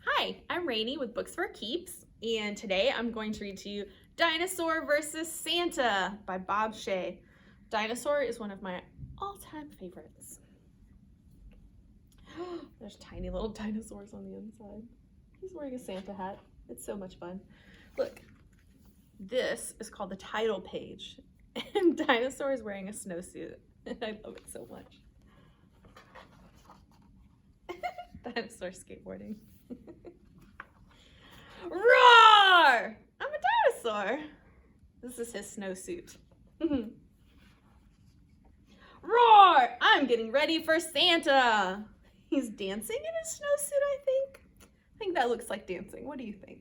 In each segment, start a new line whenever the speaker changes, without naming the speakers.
Hi, I'm Rainey with Books for Keeps, and today I'm going to read to you Dinosaur vs. Santa by Bob Shea. Dinosaur is one of my all-time favorites. There's tiny little dinosaurs on the inside. He's wearing a Santa hat. It's so much fun. Look, this is called the title page, and Dinosaur is wearing a snowsuit, and I love it so much. Dinosaur skateboarding. Roar! I'm a dinosaur. This is his snowsuit. Roar! I'm getting ready for Santa. He's dancing in his snowsuit, I think. I think that looks like dancing. What do you think?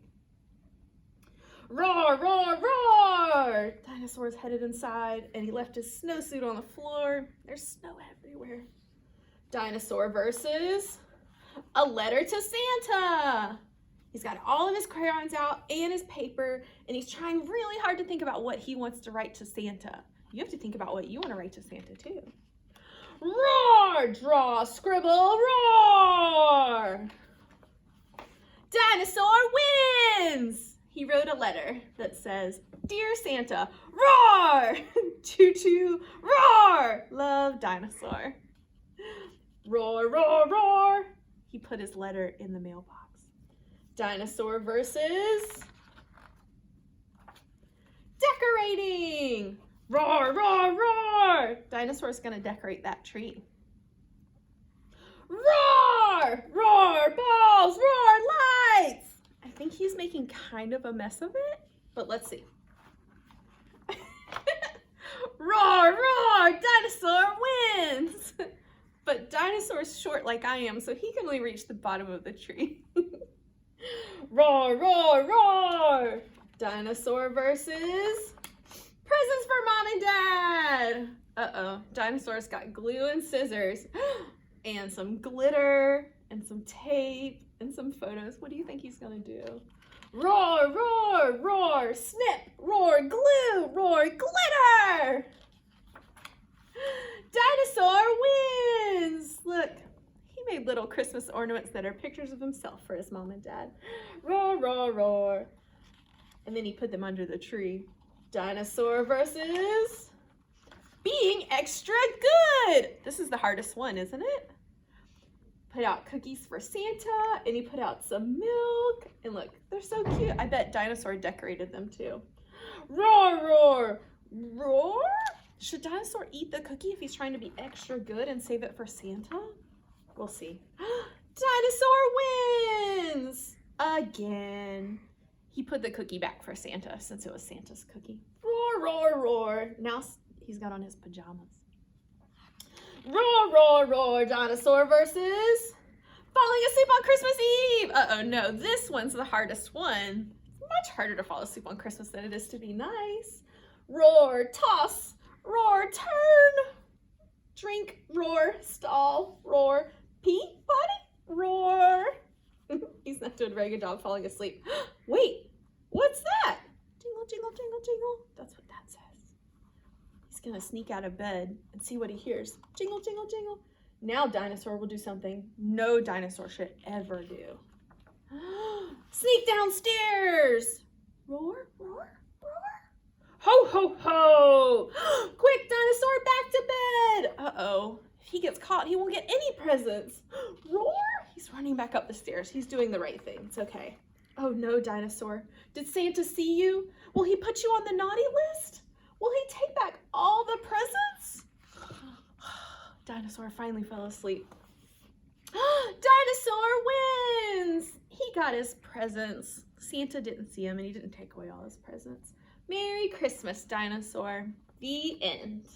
Roar, roar, roar! Dinosaur's headed inside, and he left his snowsuit on the floor. There's snow everywhere. Dinosaur versus a letter to Santa. He's got all of his crayons out and his paper, and he's trying really hard to think about what he wants to write to Santa. You have to think about what you want to write to Santa too. Roar! Draw, scribble, roar! Dinosaur wins! He wrote a letter that says, Dear Santa, roar! Choo choo, roar! Love, Dinosaur. Roar, roar, roar! He put his letter in the mailbox. Dinosaur versus decorating. Roar, roar, roar. Dinosaur's gonna decorate that tree. Roar, roar, balls, roar, lights. I think he's making kind of a mess of it, but let's see. Roar, roar, Dinosaur wins. But Dinosaur's short like I am, so he can only reach the bottom of the tree. Roar, roar, roar! Dinosaur versus presents for Mom and Dad! Uh-oh, Dinosaur's got glue and scissors and some glitter and some tape and some photos. What do you think he's gonna do? Roar, roar, roar! Snip! Roar, glue! Roar, glitter! Dinosaur wins! Look. He made little Christmas ornaments that are pictures of himself for his mom and dad. Roar, roar, roar. And then he put them under the tree. Dinosaur versus being extra good. This is the hardest one, isn't it? Put out cookies for Santa, and he put out some milk. And look, they're so cute. I bet Dinosaur decorated them too. Roar, roar, roar. Should Dinosaur eat the cookie if he's trying to be extra good and save it for Santa? We'll see. Dinosaur wins! Again. He put the cookie back for Santa since it was Santa's cookie. Roar, roar, roar. Now he's got on his pajamas. Roar, roar, roar. Dinosaur versus falling asleep on Christmas Eve. Uh-oh, no. This one's the hardest one. It's much harder to fall asleep on Christmas than it is to be nice. Roar, toss, roar, turn. Drink, roar, stall, roar, pee, potty, roar. He's not doing a very good job falling asleep. Wait, what's that? Jingle, jingle, jingle, jingle. That's what that says. He's gonna sneak out of bed and see what he hears. Jingle, jingle, jingle. Now Dinosaur will do something no dinosaur should ever do. Sneak downstairs. Roar, roar, roar. Ho, ho, ho. Quick, Dinosaur, back to bed. Uh-oh. If he gets caught, he won't get any presents. Roar! He's running back up the stairs. He's doing the right thing. It's okay. Oh no, Dinosaur. Did Santa see you? Will he put you on the naughty list? Will he take back all the presents? Dinosaur finally fell asleep. Dinosaur wins! He got his presents. Santa didn't see him and he didn't take away all his presents. Merry Christmas, Dinosaur. The end.